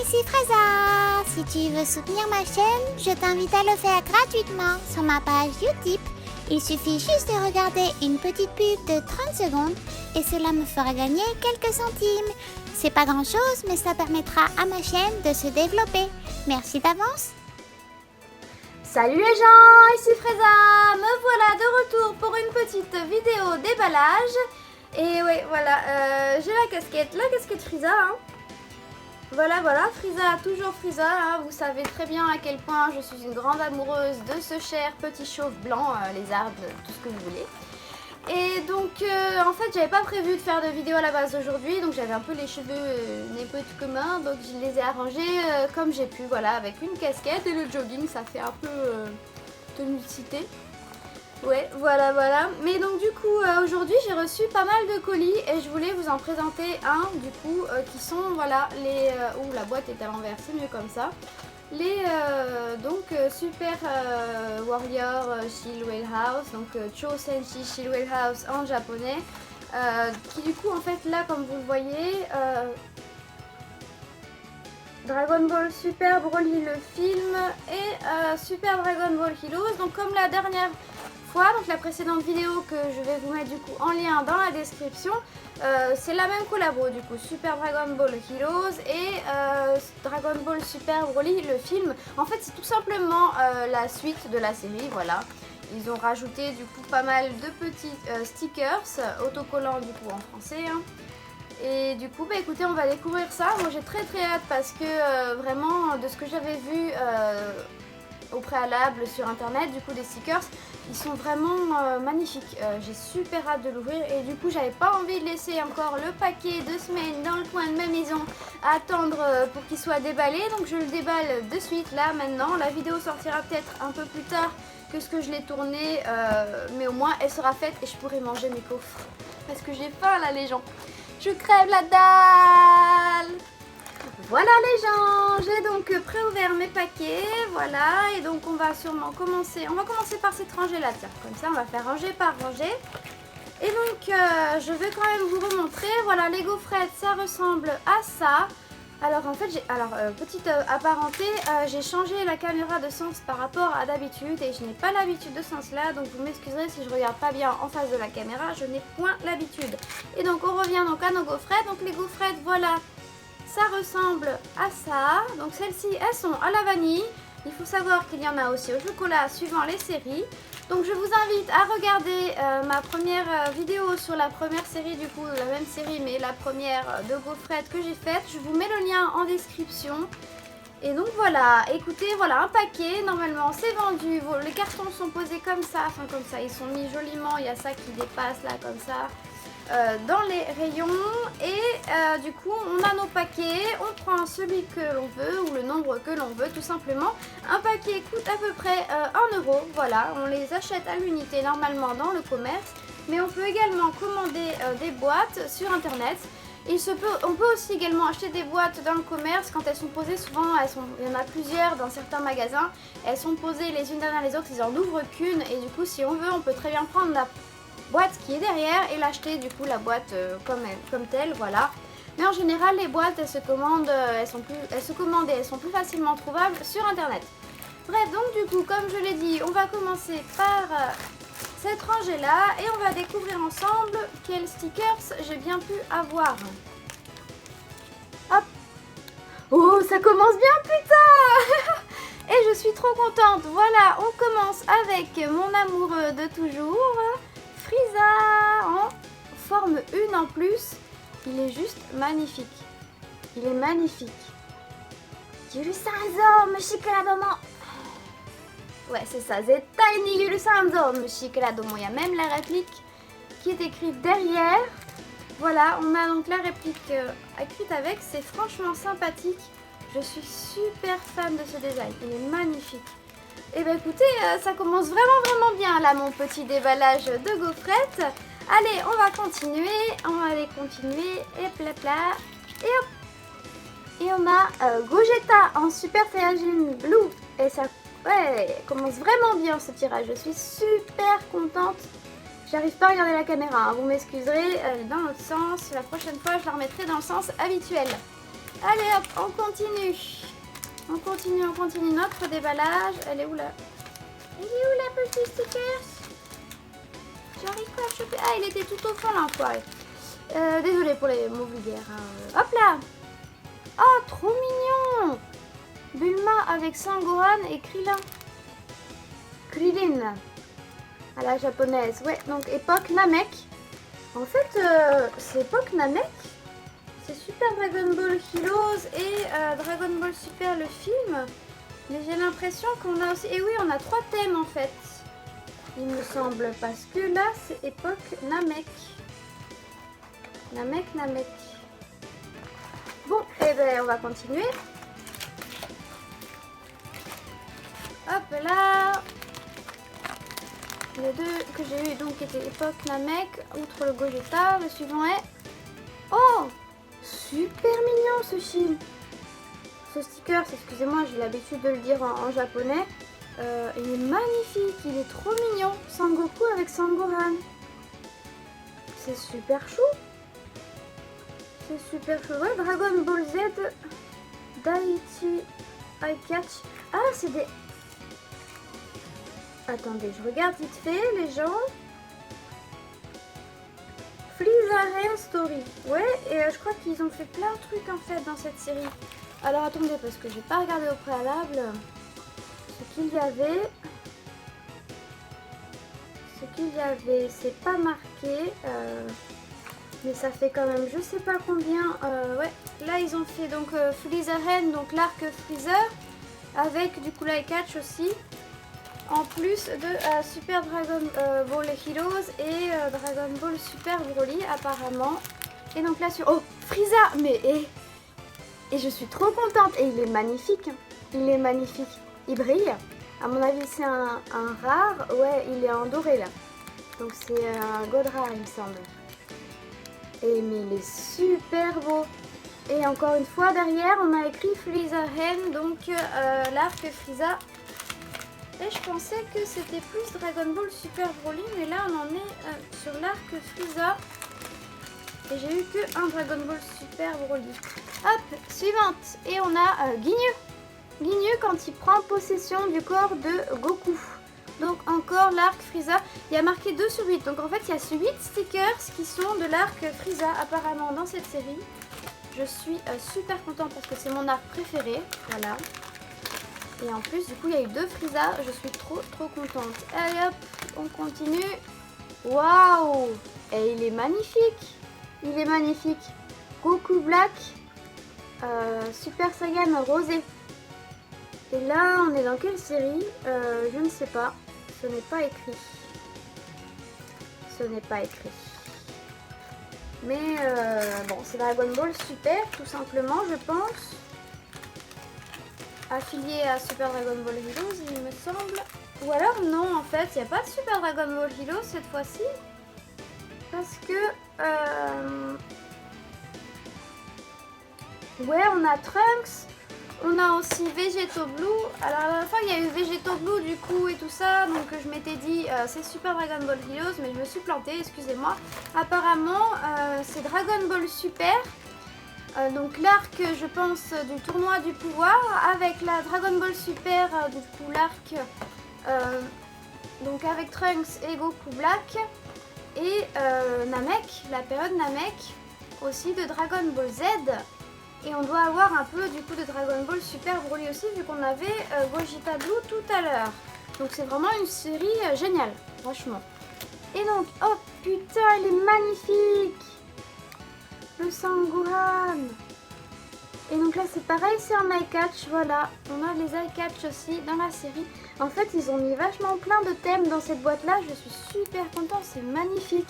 ici Fraza. Si tu veux soutenir ma chaîne, je t'invite à le faire gratuitement sur ma page Utip. Il suffit juste de regarder une petite pub de 30 secondes et cela me fera gagner quelques centimes. C'est pas grand chose, mais ça permettra à ma chaîne de se développer. Merci d'avance. Salut les gens, ici Fraza. Me voilà de retour pour une petite vidéo déballage. Et ouais, voilà, j'ai la casquette Friza. Hein. Voilà, Friza, toujours Friza. Hein. Vous savez très bien à quel point je suis une grande amoureuse de ce cher petit chauve blanc, les arbres, tout ce que vous voulez. Et donc, en fait, j'avais pas prévu de faire de vidéo à la base aujourd'hui. Donc, j'avais un peu les cheveux n'importe comment. Donc, je les ai arrangés comme j'ai pu, voilà, avec une casquette et le jogging. Ça fait un peu tenue de cité. Ouais, voilà. Mais donc du coup, aujourd'hui, j'ai reçu pas mal de colis et je voulais vous en présenter un, du coup, qui sont, voilà, les... ouh, la boîte est à l'envers, c'est mieux comme ça. Les, Super Warrior Shieldwell House, donc Chosenshi Shieldwell House en japonais, qui du coup, en fait, là, comme vous le voyez... Dragon Ball Super Broly le film et Super Dragon Ball Heroes. Donc comme la dernière fois, donc la précédente vidéo que je vais vous mettre du coup en lien dans la description, c'est la même collabo du coup, Super Dragon Ball Heroes et Dragon Ball Super Broly le film. En fait c'est tout simplement la suite de la série, voilà. Ils ont rajouté du coup pas mal de petits stickers, autocollants du coup en français. Hein. Et du coup, bah écoutez, on va découvrir ça. Moi j'ai très hâte parce que vraiment, de ce que j'avais vu au préalable sur internet, du coup des stickers, ils sont vraiment magnifiques. J'ai super hâte de l'ouvrir et du coup, j'avais pas envie de laisser encore le paquet 2 semaines dans le coin de ma maison à attendre pour qu'il soit déballé. Donc je le déballe de suite là, maintenant. La vidéo sortira peut-être un peu plus tard que ce que je l'ai tourné, mais au moins elle sera faite et je pourrai manger mes coffres. Parce que j'ai faim là les gens. Je crève la dalle. Voilà les gens, j'ai donc préouvert mes paquets, voilà, et donc on va sûrement commencer, par cette rangée là, tiens, comme ça on va faire rangée par rangée. Et donc je vais quand même vous remontrer, voilà, les gaufrettes, ça ressemble à ça. Alors en fait, petite apparenté, j'ai changé la caméra de sens par rapport à d'habitude et je n'ai pas l'habitude de ce sens là, donc vous m'excuserez si je regarde pas bien en face de la caméra, je n'ai point l'habitude. Et donc on revient donc à nos gaufrettes, donc les gaufrettes, voilà, ça ressemble à ça. Donc celles-ci, elles sont à la vanille. Il faut savoir qu'il y en a aussi au chocolat suivant les séries. Donc je vous invite à regarder ma première vidéo sur la première série, du coup la même série mais la première de gaufrettes que j'ai faite. Je vous mets le lien en description. Et donc voilà, écoutez, voilà un paquet, normalement c'est vendu, les cartons sont posés comme ça, enfin comme ça, ils sont mis joliment, il y a ça qui dépasse là comme ça. Dans les rayons et du coup on a nos paquets, on prend celui que l'on veut ou le nombre que l'on veut tout simplement. Un paquet coûte à peu près 1 €, voilà, on les achète à l'unité normalement dans le commerce, mais on peut également commander des boîtes sur internet. On peut aussi également acheter des boîtes dans le commerce quand elles sont posées, souvent il y en a plusieurs dans certains magasins, elles sont posées les unes derrière les autres, ils en ouvrent qu'une et du coup si on veut on peut très bien prendre la boîte qui est derrière et l'acheter du coup la boîte comme telle, voilà. Mais en général les boîtes elles se commandent, elles sont plus facilement trouvables sur internet. Bref, donc du coup comme je l'ai dit, on va commencer par cette rangée là et on va découvrir ensemble quels stickers j'ai bien pu avoir. Hop. Oh, ça commence bien, putain. Et je suis trop contente. Voilà, on commence avec mon amoureux de toujours, Friza, en forme 1 en plus. Il est juste magnifique. Il est magnifique. Yurusanzo, Mushikuradomo. Ouais, c'est ça. Zetaini Yurusanzo, Mushikuradomo. Il y a même la réplique qui est écrite derrière. Voilà, on a donc la réplique écrite avec. C'est franchement sympathique. Je suis super fan de ce design. Il est magnifique. Et bien écoutez, ça commence vraiment bien là mon petit déballage de gaufrettes. Allez, on va continuer, et plapla, et hop. Et on a Gogeta en Super Saiyajin Blue. Et ça commence vraiment bien ce tirage, je suis super contente. J'arrive pas à regarder la caméra, hein. Vous m'excuserez, dans l'autre sens, la prochaine fois je la remettrai dans le sens habituel. Allez hop, on continue. On continue notre déballage. Elle est où là? Elle est où la petite stickers? J'arrive pas à choper. Ah, il était tout au fond l'enfoiré. Désolée pour les mots vulgaires. Hein. Hop là. Oh, trop mignon. Bulma avec Sangohan et Krillin. Krillin. À la japonaise. Ouais, donc époque Namek. En fait, c'est époque Namek. C'est Super Dragon Ball Heroes et Dragon Ball Super le film. Mais j'ai l'impression qu'on a aussi... Et oui, on a 3 thèmes en fait. Il me semble. Parce que là, c'est époque Namek. Namek. Bon, et ben on va continuer. Hop là. Les deux que j'ai eu donc étaient époque Namek. Outre le Gogeta, le suivant est... Oh! Super mignon ce film. Ce sticker, excusez-moi, j'ai l'habitude de le dire en japonais. Il est magnifique, il est trop mignon. Sangoku avec Sangohan. C'est super chou. C'est super chou. Ouais, Dragon Ball Z Daiichi Eye-Catch. Ah, c'est des... Attendez, je regarde vite fait les gens. Frieza Story. Ouais, et je crois qu'ils ont fait plein de trucs en fait dans cette série. Alors attendez, parce que j'ai pas regardé au préalable ce qu'il y avait. C'est pas marqué. Mais ça fait quand même je sais pas combien. Ouais, là ils ont fait donc Frieza Ren, donc l'arc Freezer. Avec du coup Eye-Catch aussi. En plus de Super Dragon Ball Heroes et Dragon Ball Super Broly apparemment. Et donc là sur... Oh, Frieza. Mais et je suis trop contente. Et il est magnifique. Il est magnifique. Il brille. À mon avis c'est un rare. Ouais, il est en doré là. Donc c'est un gold rare il me semble. Et mais il est super beau. Et encore une fois derrière on a écrit Frieza Ren. Donc l'arc Frieza. Et je pensais que c'était plus Dragon Ball Super Broly, mais là on en est sur l'arc Frieza. Et j'ai eu que un Dragon Ball Super Broly. Hop, suivante. Et on a Ginyu. Ginyu quand il prend possession du corps de Goku. Donc encore l'arc Frieza. Il y a marqué 2 sur 8. Donc en fait il y a 8 stickers qui sont de l'arc Frieza apparemment dans cette série. Je suis super contente parce que c'est mon arc préféré. Voilà. Et en plus, du coup, il y a eu 2 Frieza. Je suis trop contente. Allez hop, on continue. Waouh! Et il est magnifique. Il est magnifique. Goku Black. Super Saiyan Rosé. Et là, on est dans quelle série? Je ne sais pas. Ce n'est pas écrit. Ce n'est pas écrit. Mais bon, c'est Dragon Ball Super, tout simplement, je pense. Affilié à Super Dragon Ball Heroes, il me semble. Ou alors non, en fait, il n'y a pas de Super Dragon Ball Heroes cette fois-ci. Parce que... Ouais, on a Trunks. On a aussi Vegeto Blue. Alors à la fin, il y a eu Vegeto Blue du coup et tout ça. Donc je m'étais dit, c'est Super Dragon Ball Heroes, mais je me suis plantée, excusez-moi. Apparemment, c'est Dragon Ball Super. Donc l'arc, je pense, du tournoi du pouvoir avec la Dragon Ball Super, du coup l'arc donc avec Trunks et Goku Black et Namek, la période Namek aussi de Dragon Ball Z. Et on doit avoir un peu du coup de Dragon Ball Super Broly aussi vu qu'on avait Gogeta Blue tout à l'heure. Donc c'est vraiment une série géniale, franchement. Et donc, oh putain, il est magnifique! Le Sangohan. Et donc là c'est pareil, c'est en Eye-Catch, voilà. On a les Eye-Catch aussi dans la série. En fait ils ont mis vachement plein de thèmes dans cette boîte là. Je suis super contente, c'est magnifique.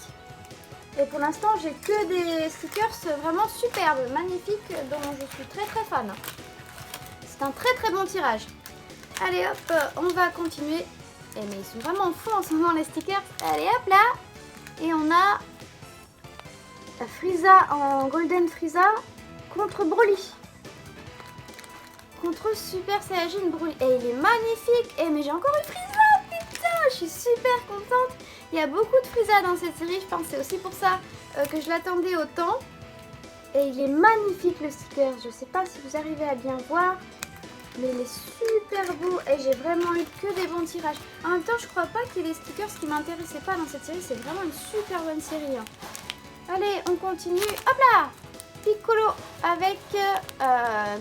Et pour l'instant j'ai que des stickers vraiment superbes, magnifiques, dont je suis très fan. C'est un très bon tirage. Allez hop, on va continuer. Et mais ils sont vraiment fous en ce moment les stickers. Allez hop là. Et on a Frieza en Golden Frieza contre Broly. Contre Super Saiyajin Broly. Et il est magnifique. Et mais j'ai encore une Frieza. Putain, je suis super contente. Il y a beaucoup de Frieza dans cette série. Je pense que c'est aussi pour ça que je l'attendais autant. Et il est magnifique le sticker. Je sais pas si vous arrivez à bien voir. Mais il est super beau. Et j'ai vraiment eu que des bons tirages. En même temps, je crois pas qu'il y ait des stickers qui m'intéressaient pas dans cette série. C'est vraiment une super bonne série. Hein. Allez, on continue. Hop là! Piccolo avec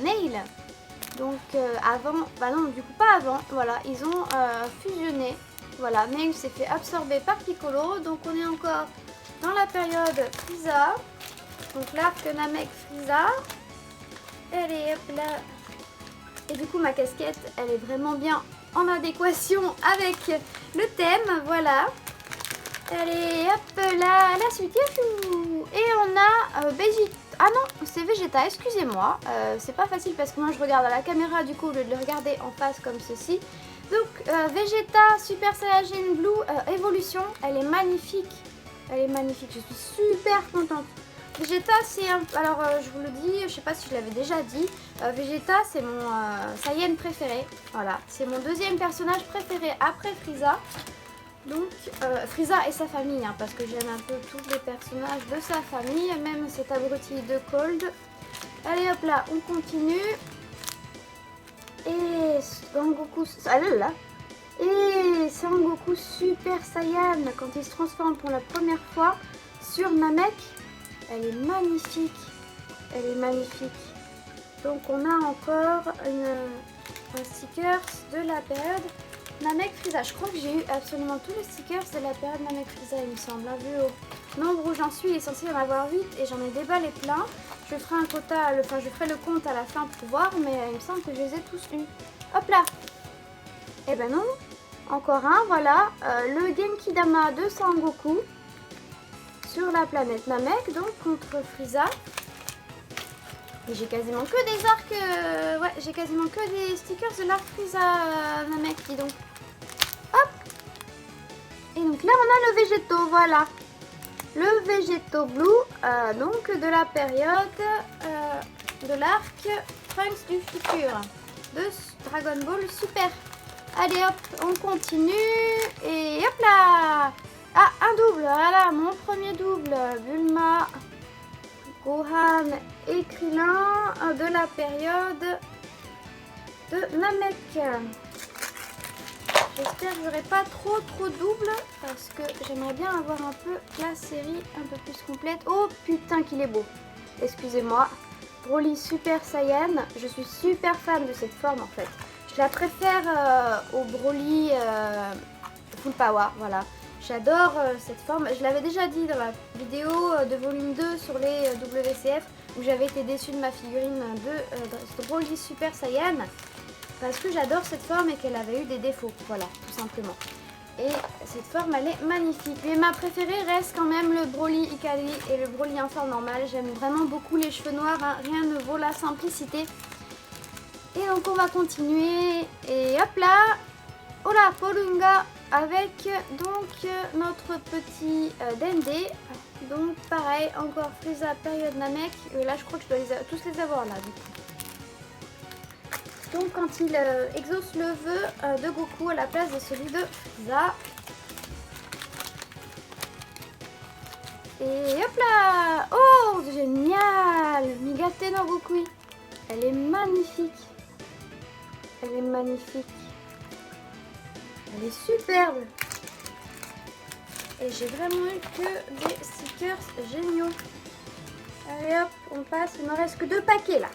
Nail. Donc avant, bah non, du coup pas avant. Voilà, ils ont fusionné. Voilà, Nail s'est fait absorber par Piccolo. Donc on est encore dans la période Frieza. Donc l'arc Namek Frieza. Allez, hop là. Et du coup ma casquette, elle est vraiment bien en adéquation avec le thème. Voilà. Allez, hop là, la suite. Et on a Vegeta. Ah non, c'est Vegeta, excusez-moi. C'est pas facile parce que moi je regarde à la caméra du coup au lieu de le regarder en face comme ceci. Donc Vegeta Super Saiyajin Blue Evolution, elle est magnifique. Elle est magnifique, je suis super contente. Vegeta, c'est un... Alors, je vous le dis, je sais pas si je l'avais déjà dit. Vegeta, c'est mon Saiyan préféré. Voilà, c'est mon deuxième personnage préféré après Frieza. Donc, Frieza et sa famille, hein, parce que j'aime un peu tous les personnages de sa famille, même cet abruti de Cold. Allez, hop là, on continue. Et Sangoku... Ah là là. Et Sangoku Super Saiyan, quand il se transforme pour la première fois sur Namek. Elle est magnifique. Elle est magnifique. Donc on a encore un sticker de la période Namek Frieza. Je crois que j'ai eu absolument tous les stickers de la période Namek Frieza, il me semble. Vu au nombre où j'en suis, il est censé y en avoir 8 et j'en ai déballé plein. Je ferai un quota, enfin je ferai le compte à la fin pour voir, mais il me semble que je les ai tous eus. Hop là. Eh ben non. Encore un, voilà. Le Genki Dama de Sangoku. Sur la planète Namek, donc contre Frieza. Et j'ai quasiment que des arcs, ouais, j'ai quasiment que des stickers de l'arc Frieza Namek, dis donc. Hop. Et donc là on a le Végéto, voilà. Le Végéto Blue, donc de la période de l'arc Trunks du futur de Dragon Ball Super. Allez hop, on continue et hop là. Ah, un double, voilà, mon premier double, Bulma, Gohan et Krillin de la période de Namek. J'espère que j'aurai pas trop double parce que j'aimerais bien avoir un peu la série un peu plus complète. Oh putain qu'il est beau, excusez-moi. Broly Super Saiyan, je suis super fan de cette forme en fait. Je la préfère au Broly Full Power, voilà. J'adore cette forme, je l'avais déjà dit dans la vidéo de volume 2 sur les WCF où j'avais été déçue de ma figurine de Broly Super Saiyan parce que j'adore cette forme et qu'elle avait eu des défauts, voilà, tout simplement. Et cette forme elle est magnifique, mais ma préférée reste quand même le Broly Ikari et le Broly en forme normale. J'aime vraiment beaucoup les cheveux noirs, hein. Rien ne vaut la simplicité. Et donc on va continuer et hop là, oh là, Porunga avec donc notre petit Dende. Donc pareil, encore Frieza période Namek. Là je crois que je dois tous les avoir là du coup. Donc quand il exauce le vœu de Goku à la place de celui de Frieza. Et hop là. Oh génial, Migate no Gokui. Elle est magnifique. Elle est magnifique. Elle est superbe. Et j'ai vraiment eu que des stickers géniaux. Allez hop, on passe. Il ne me reste que 2 paquets là.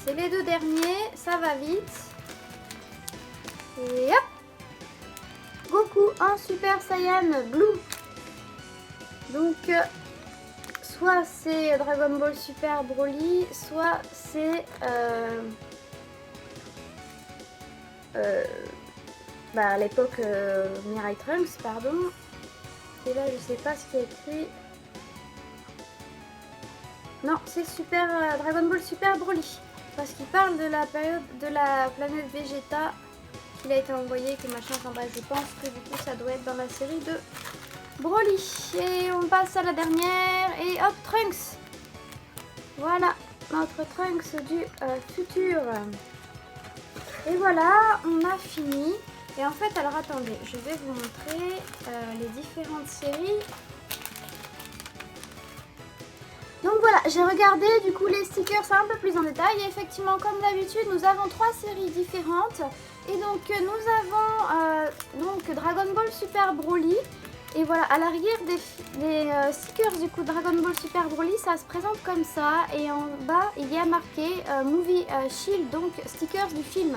C'est les 2 derniers, ça va vite. Et hop, Goku en Super Saiyan Blue. Donc, soit c'est Dragon Ball Super Broly, soit c'est à l'époque Mirai Trunks, pardon. Et là, je sais pas ce qui est écrit. Non, c'est Super Dragon Ball Super Broly. Parce qu'il parle de la période de la planète Vegeta qu'il a été envoyé, que machin, enfin bref, je pense que du coup ça doit être dans la série de Broly. Et on passe à la dernière et hop, Trunks. Voilà, notre Trunks du futur. Et voilà, on a fini. Et en fait, alors attendez, je vais vous montrer les différentes séries. Donc voilà. voilà, j'ai regardé du coup les stickers un peu plus en détail. Et effectivement, comme d'habitude, nous avons 3 séries différentes. Et donc nous avons donc Dragon Ball Super Broly. Et voilà, à l'arrière des stickers du coup Dragon Ball Super Broly, ça se présente comme ça. Et en bas, il y a marqué Movie Shield, donc stickers du film.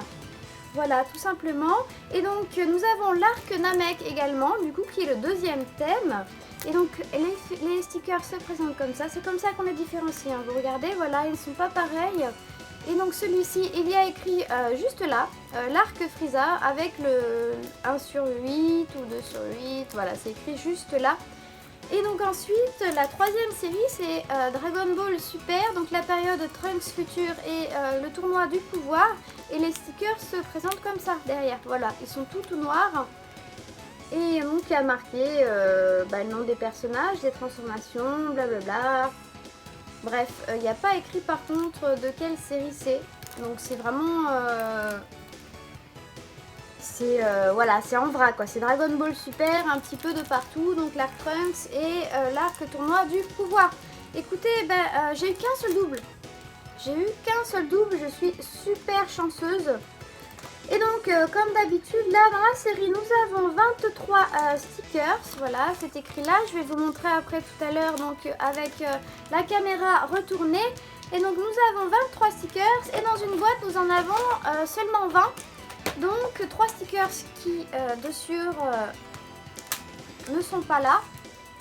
Voilà, tout simplement. Et donc nous avons l'arc Namek également, du coup qui est le deuxième thème. Et donc les stickers se présentent comme ça. C'est comme ça qu'on les différencie, hein. Vous regardez, voilà, ils ne sont pas pareils. Et donc celui-ci, il y a écrit juste là, l'arc Frieza avec le 1/8 ou 2/8. Voilà, c'est écrit juste là. Et donc ensuite, la troisième série, c'est Dragon Ball Super, donc la période Trunks Future et le tournoi du pouvoir. Et les stickers se présentent comme ça, derrière. Voilà, ils sont tout noirs. Et donc il y a marqué le nom des personnages, des transformations, blablabla. Bref, il n'y a pas écrit par contre de quelle série c'est. Donc c'est vraiment... voilà, c'est en vrac quoi. C'est Dragon Ball Super un petit peu de partout. Donc l'arc Trunks et l'arc tournoi du pouvoir. Écoutez, j'ai eu qu'un seul double. Je suis super chanceuse. Et donc, comme d'habitude, là dans la série, nous avons 23 stickers. Voilà, c'est écrit là. Je vais vous montrer après tout à l'heure, donc avec la caméra retournée. Et donc, nous avons 23 stickers. Et dans une boîte, nous en avons seulement 20. Donc, 3 stickers qui, dessus, ne sont pas là.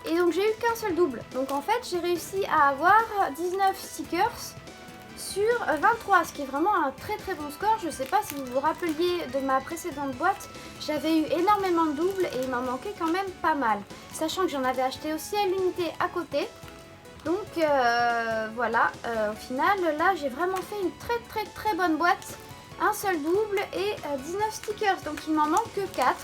Et donc, j'ai eu qu'un seul double. Donc, en fait, j'ai réussi à avoir 19 stickers sur 23, ce qui est vraiment un très bon score. Je ne sais pas si vous vous rappeliez de ma précédente boîte, j'avais eu énormément de doubles et il m'en manquait quand même pas mal, sachant que j'en avais acheté aussi à l'unité à côté. Donc voilà, au final là j'ai vraiment fait une très bonne boîte, un seul double et 19 stickers, donc il m'en manque que 4.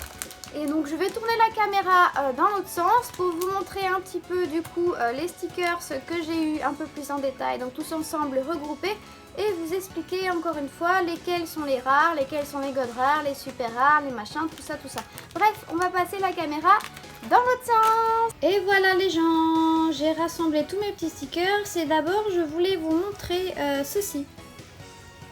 Et donc je vais tourner la caméra dans l'autre sens pour vous montrer un petit peu du coup les stickers que j'ai eu un peu plus en détail, donc tous ensemble regroupés, et vous expliquer encore une fois lesquels sont les rares, lesquels sont les god rares, les super rares, les machins, tout ça. Bref, on va passer la caméra dans l'autre sens. Et voilà les gens, j'ai rassemblé tous mes petits stickers et d'abord je voulais vous montrer ceci.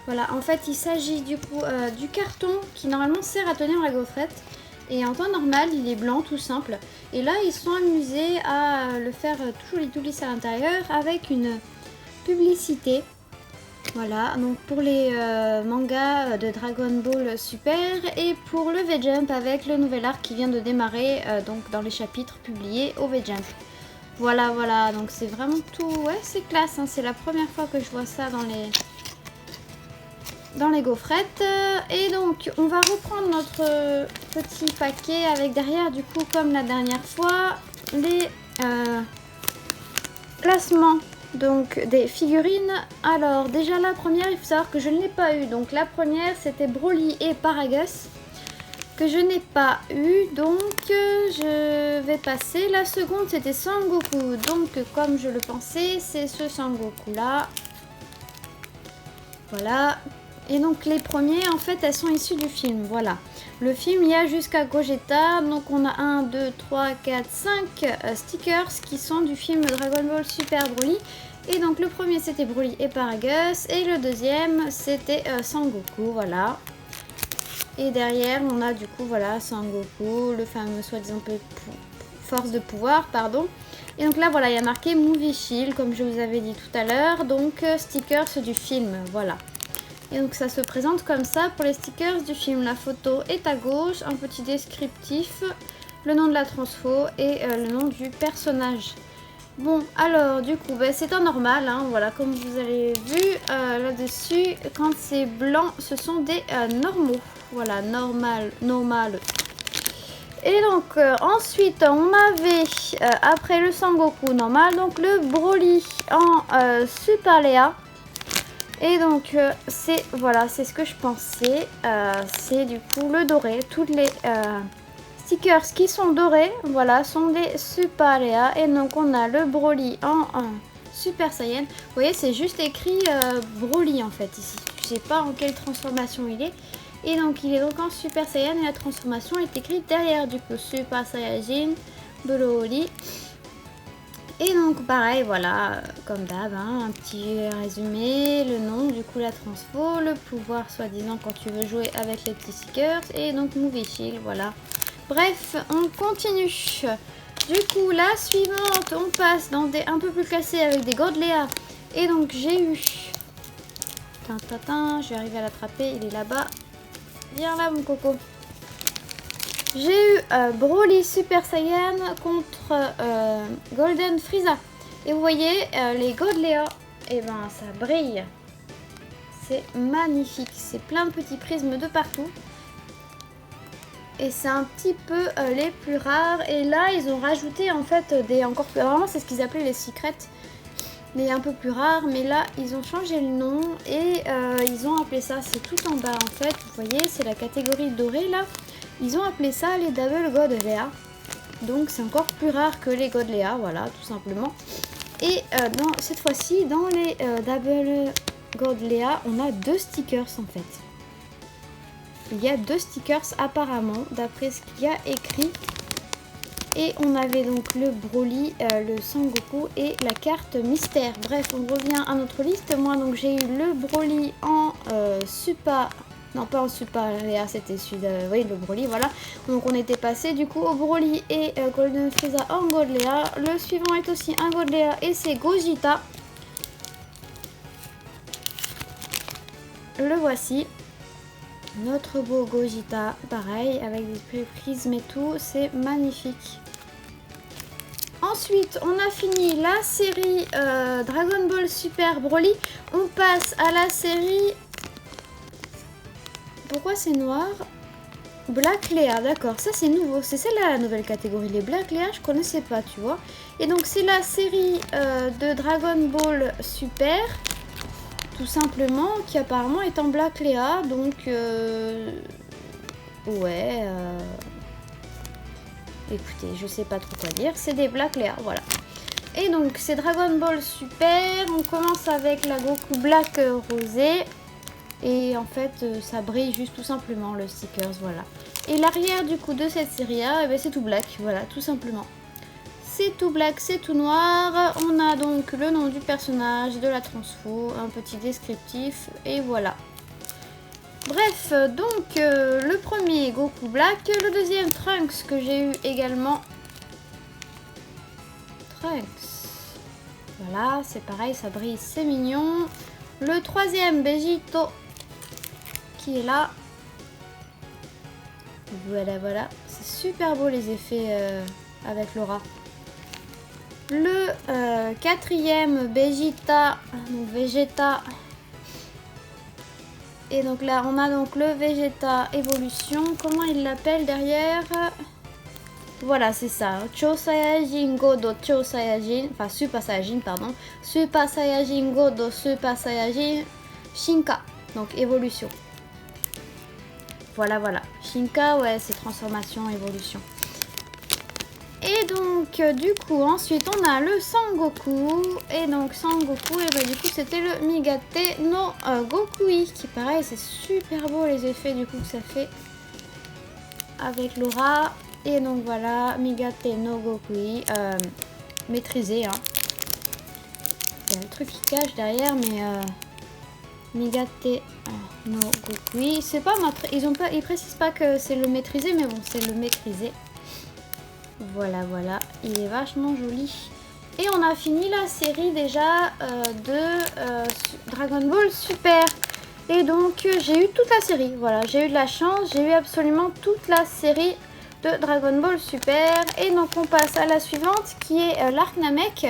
Voilà, en fait il s'agit du coup du carton qui normalement sert à tenir la gaufrette. Et en temps normal, il est blanc tout simple. Et là, ils sont amusés à le faire tout lisse à l'intérieur avec une publicité. Voilà, donc pour les mangas de Dragon Ball Super et pour le V-Jump avec le nouvel arc qui vient de démarrer donc dans les chapitres publiés au V-Jump. Voilà, donc c'est vraiment tout... Ouais, c'est classe, hein. C'est la première fois que je vois ça dans les gaufrettes. Et donc on va reprendre notre petit paquet avec derrière du coup comme la dernière fois les classements donc des figurines. Alors déjà la première, il faut savoir que je ne l'ai pas eu, donc la première c'était Broly et Paragus que je n'ai pas eu, donc je vais passer. La seconde c'était Sangoku, donc comme je le pensais c'est ce Sangoku là, voilà. Et donc les premiers en fait elles sont issues du film, voilà. Le film il y a jusqu'à Gogeta, donc on a 1, 2, 3, 4, 5 stickers qui sont du film Dragon Ball Super Broly. Et donc le premier c'était Broly et Paragus et le deuxième c'était Sangoku, voilà. Et derrière on a du coup voilà Sangoku, le fameux soi-disant force de pouvoir, pardon. Et donc là voilà il y a marqué Movie Shield comme je vous avais dit tout à l'heure, donc stickers du film, voilà. Et donc ça se présente comme ça pour les stickers du film. La photo est à gauche, un petit descriptif, le nom de la transfo et le nom du personnage. Bon, alors du coup, c'est en normal, hein, voilà, comme vous avez vu là-dessus, quand c'est blanc, ce sont des normaux. Voilà, normal. Et donc ensuite, on avait, après le Sangoku normal, donc le Broly en Super Léa. Et donc c'est ce que je pensais, c'est du coup le doré, toutes les stickers qui sont dorés, voilà, sont des Super Léa. Et donc on a le Broly en Super Saiyan, vous voyez c'est juste écrit Broly en fait ici, je sais pas en quelle transformation il est. Et donc il est donc en Super Saiyan et la transformation est écrite derrière du coup, Super Saiyajin Broly. Et donc pareil, voilà, comme d'hab, hein, un petit résumé, le nom, du coup la transfo, le pouvoir soi-disant quand tu veux jouer avec les petits stickers, et donc Movie Shield, voilà. Bref, on continue. Du coup, la suivante, on passe dans des un peu plus classés avec des Godléa. Et donc j'ai eu... je vais arriver à l'attraper, il est là-bas. Viens là mon coco. J'ai eu Broly Super Saiyan contre Golden Frieza. Et vous voyez, les Godléa, et ben ça brille. C'est magnifique. C'est plein de petits prismes de partout. Et c'est un petit peu les plus rares. Et là, ils ont rajouté en fait des encore plus... Vraiment, c'est ce qu'ils appelaient les secrets. Les un peu plus rares. Mais là, ils ont changé le nom. Et ils ont appelé ça... C'est tout en bas en fait. Vous voyez, c'est la catégorie dorée là. Ils ont appelé ça les Double Godléa. Donc c'est encore plus rare que les Godléa, voilà, tout simplement. Et cette fois-ci, dans les Double Godléa, on a 2 stickers en fait. Il y a 2 stickers apparemment, d'après ce qu'il y a écrit. Et on avait donc le Broly, le Sangoku et la carte mystère. Bref, on revient à notre liste. Moi donc j'ai eu le Broly en Super... Non, pas en Super Léa, c'était celui de... Oui, le Broly, voilà. Donc on était passé du coup au Broly et Golden Frieza en Godléa. Le suivant est aussi un Godléa et c'est Gogeta. Le voici. Notre beau Gogeta, pareil, avec des prismes et tout. C'est magnifique. Ensuite, on a fini la série Dragon Ball Super Broly. On passe à la série... Pourquoi c'est noir? Black Léa, d'accord, ça c'est nouveau, c'est celle-là la nouvelle catégorie. Les Black Léa, je connaissais pas, tu vois. Et donc c'est la série de Dragon Ball Super, tout simplement, qui apparemment est en Black Léa, donc ouais, écoutez, je sais pas trop quoi dire, c'est des Black Léa, voilà. Et donc c'est Dragon Ball Super, on commence avec la Goku Black rosé. Et en fait, ça brille juste tout simplement, le stickers, voilà. Et l'arrière du coup de cette série-là, eh ben, c'est tout black, voilà, tout simplement. C'est tout black, c'est tout noir. On a donc le nom du personnage, de la transfo, un petit descriptif, et voilà. Bref, donc le premier Goku Black, le deuxième Trunks que j'ai eu également. Trunks. Voilà, c'est pareil, ça brille, c'est mignon. Le troisième Vegito qui est là. Voilà, voilà. C'est super beau les effets avec Laura. Le quatrième Vegeta, donc Vegeta. Et donc là, on a donc le Vegeta Evolution. Comment il l'appelle derrière? Voilà, c'est ça. Cho Saiyajin Godo Cho Saiyajin. Enfin, Super Saiyajin, pardon. Super Saiyajin Godo Super Saiyajin Shinka. Donc, évolution. Voilà, voilà. Shinka, ouais, c'est transformation, évolution. Et donc, du coup, ensuite, on a le Sangoku. Et donc, Sangoku, et bah, du coup, c'était le Migate no Gokui. Qui, pareil, c'est super beau les effets, du coup, que ça fait avec Laura. Et donc, voilà, Migate no Gokui. Maîtrisé, hein. Il y a le truc qui cache derrière, mais... Migate no Gokui. C'est pas ils précisent pas que c'est le maîtrisé, mais bon, c'est le maîtrisé. Voilà, voilà. Il est vachement joli. Et on a fini la série déjà de Dragon Ball Super. Et donc, j'ai eu toute la série. Voilà, j'ai eu de la chance. J'ai eu absolument toute la série de Dragon Ball Super. Et donc, on passe à la suivante qui est l'arc Namek.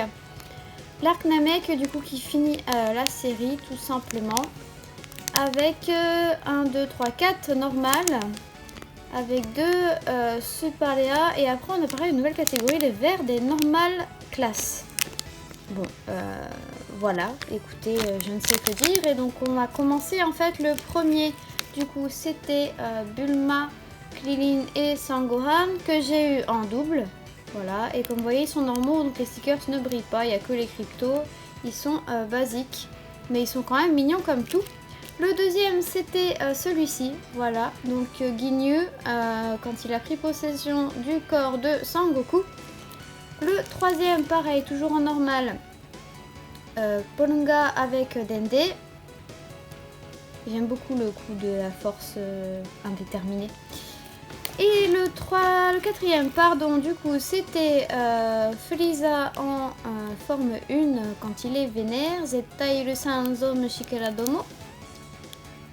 L'arc Namek, du coup, qui finit la série, tout simplement. Avec 1, 2, 3, 4 normal. Avec 2 Super Léa. Et après, on a pareil une nouvelle catégorie, les verts des normales classes. Bon, voilà. Écoutez, je ne sais que dire. Et donc, on a commencé, en fait, le premier. Du coup, c'était Bulma, Krillin et Sangohan que j'ai eu en double. Voilà, et comme vous voyez, ils sont normaux, donc les stickers ne brillent pas, il n'y a que les cryptos. Ils sont basiques, mais ils sont quand même mignons comme tout. Le deuxième, c'était celui-ci, voilà, donc Ginyu, quand il a pris possession du corps de Sangoku. Le troisième, pareil, toujours en normal. Polunga avec Dende. J'aime beaucoup le coup de la force indéterminée. Et le quatrième, pardon, du coup, c'était Frieza en forme 1 quand il est vénère. Zettai le Sanzo Mushikara Domo.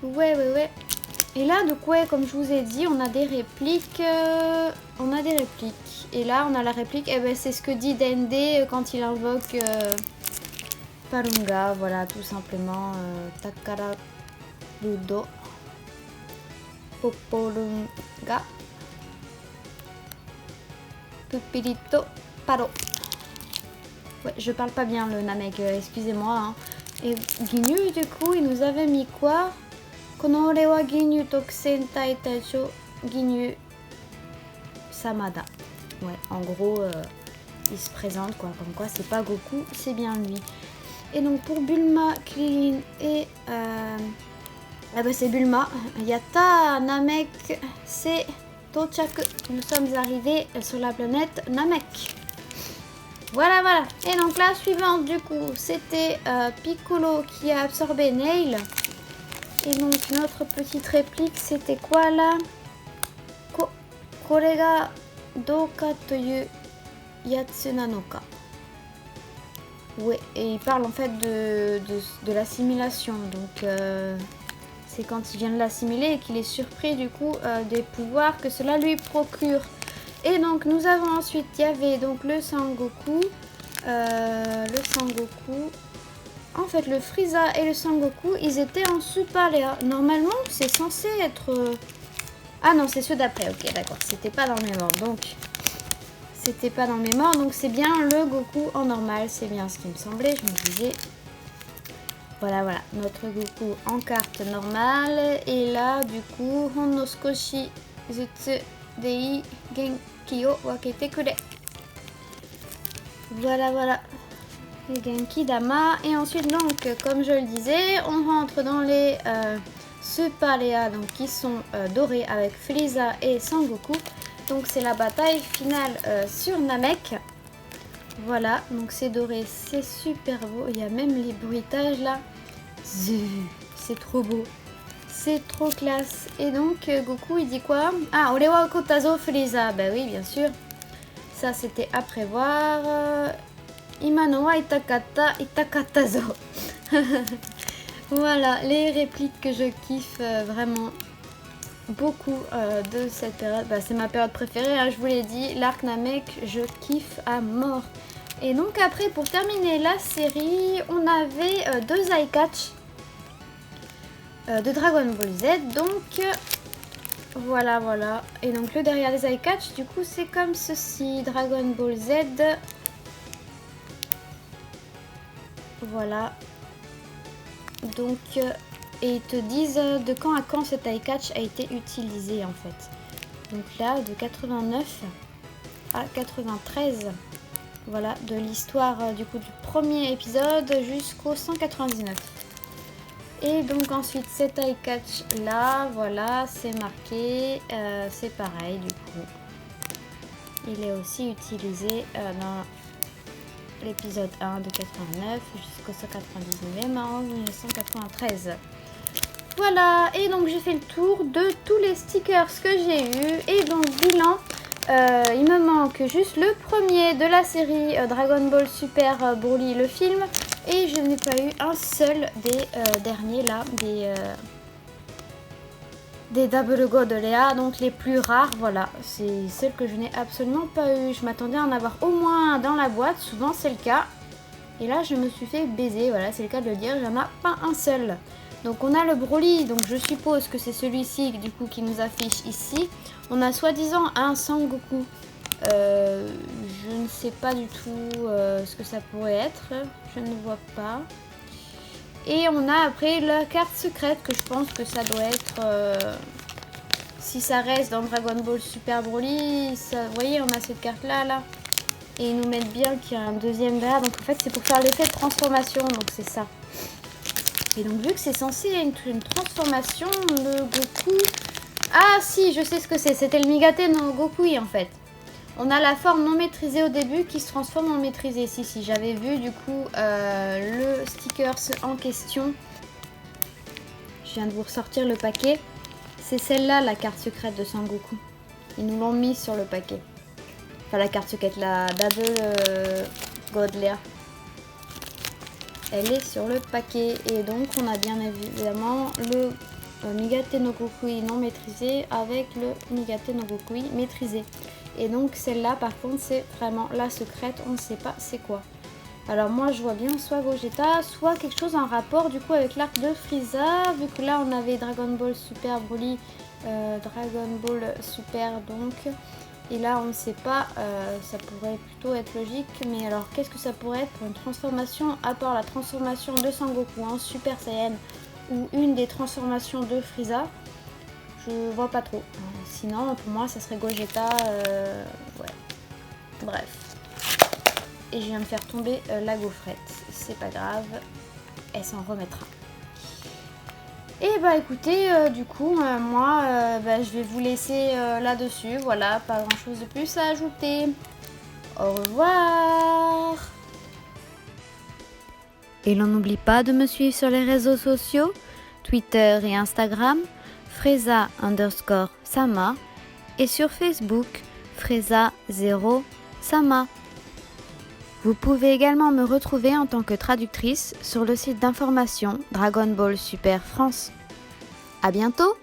Ouais. Et là, donc, ouais, comme je vous ai dit, on a des répliques. Et là, on a la réplique, c'est ce que dit Dende quand il invoque Palunga. Voilà, tout simplement. Takara Budo. Popolunga. Pupilito Paro. Ouais, je parle pas bien le Namek, excusez-moi. Hein. Et Ginyu, du coup, il nous avait mis quoi? Konore wa Ginyu Tokusen Taitacho Ginyu Samada. Ouais, en gros, il se présente, quoi. Comme quoi, c'est pas Goku, c'est bien lui. Et donc, pour Bulma, Krillin et... c'est Bulma. Yatta, Namek, c'est... Tochaku, nous sommes arrivés sur la planète Namek. Voilà. Et donc la suivante, du coup, c'était Piccolo qui a absorbé Nail. Et donc notre petite réplique, c'était quoi là? Kore ga douka toyu yatsu nanoka. Ouais, et il parle en fait de l'assimilation. Donc c'est quand il vient de l'assimiler et qu'il est surpris du coup des pouvoirs que cela lui procure. Et donc nous avons ensuite, il y avait donc le Sangoku. En fait le Frieza et le Sangoku, ils étaient en Super Léa. Normalement c'est censé être... Ah non, c'est ceux d'après, ok d'accord, c'était pas dans le mémoire. Donc c'était pas dans le mémoire, donc c'est bien le Goku en normal, c'est bien ce qui me semblait, je me disais... Voilà, notre Goku en carte normale. Et là, du coup, Honno Skoshi Zutsu Dei Genki o Wakete Kure. Voilà. Les Genki Dama. Et ensuite, donc, comme je le disais, on rentre dans les Super Léa, donc qui sont dorés avec Frieza et Sangoku. Donc, c'est la bataille finale sur Namek. Voilà, donc c'est doré, c'est super beau. Il y a même les bruitages là. C'est trop beau. C'est trop classe. Et donc Goku il dit quoi? Ah, Ore wa Kotazo Frieza. Bah oui, bien sûr. Ça c'était à prévoir. Imano wa Itakatazo. Voilà, les répliques que je kiffe vraiment beaucoup de cette période. Bah, c'est ma période préférée, hein, je vous l'ai dit. L'arc Namek, je kiffe à mort. Et donc après, pour terminer la série, on avait deux eye-catch de Dragon Ball Z. Donc voilà. Et donc le derrière des eye-catch, du coup, c'est comme ceci. Dragon Ball Z. Voilà. Donc, et ils te disent de quand à quand cet eye-catch a été utilisé en fait. Donc là, de 89 à 93. Voilà, de l'histoire du coup du premier épisode jusqu'au 199. Et donc ensuite cet eye catch là, voilà, c'est marqué, c'est pareil du coup. Il est aussi utilisé dans l'épisode 1 de 89 jusqu'au 199 en 1993. Voilà, et donc j'ai fait le tour de tous les stickers que j'ai eu. Et donc bilan, il me manque juste le premier de la série Dragon Ball Super Broly le film. Et je n'ai pas eu un seul des derniers là, des Double Go de Léa, donc les plus rares, voilà. C'est celle que je n'ai absolument pas eu. Je m'attendais à en avoir au moins un dans la boîte, souvent c'est le cas. Et là je me suis fait baiser, voilà, c'est le cas de le dire, j'en ai pas un seul. Donc on a le Broly, donc je suppose que c'est celui-ci du coup qui nous affiche ici. On a soi-disant un Sangoku. Je ne sais pas du tout ce que ça pourrait être, je ne vois pas. Et on a après la carte secrète que je pense que ça doit être, si ça reste dans Dragon Ball Super Broly, ça, vous voyez on a cette carte là. Et ils nous mettent bien qu'il y a un deuxième derrière, donc en fait c'est pour faire l'effet de transformation, donc c'est ça. Et donc vu que c'est censé être une transformation, le Goku... Ah si, je sais ce que c'est, c'était le Migate no Gokui en fait. On a la forme non maîtrisée au début qui se transforme en maîtrisée. Si, j'avais vu du coup le stickers en question. Je viens de vous ressortir le paquet. C'est celle-là, la carte secrète de Sangoku. Ils nous l'ont mis sur le paquet. Enfin, la carte secrète, la Double Godler. Elle est sur le paquet. Et donc, on a bien évidemment le Migate no Gokui non maîtrisé avec le Migate no Gokui maîtrisé. Et donc celle-là par contre c'est vraiment la secrète, on ne sait pas c'est quoi. Alors moi je vois bien soit Gogeta, soit quelque chose en rapport du coup avec l'arc de Frieza, vu que là on avait Dragon Ball Super Broly, Dragon Ball Super donc, et là on ne sait pas, ça pourrait plutôt être logique, mais alors qu'est-ce que ça pourrait être pour une transformation, à part la transformation de Sangoku en Super Saiyan, ou une des transformations de Frieza, je vois pas trop. Sinon, pour moi, ça serait Gogeta. Ouais. Bref. Et je viens de faire tomber la gaufrette. C'est pas grave. Elle s'en remettra. Et bah écoutez, du coup, moi, je vais vous laisser là-dessus. Voilà, pas grand-chose de plus à ajouter. Au revoir. Et l'on n'oublie pas de me suivre sur les réseaux sociaux, Twitter et Instagram, Freza_Sama, et sur Facebook, Freza0Sama. Vous pouvez également me retrouver en tant que traductrice sur le site d'information Dragon Ball Super France. À bientôt!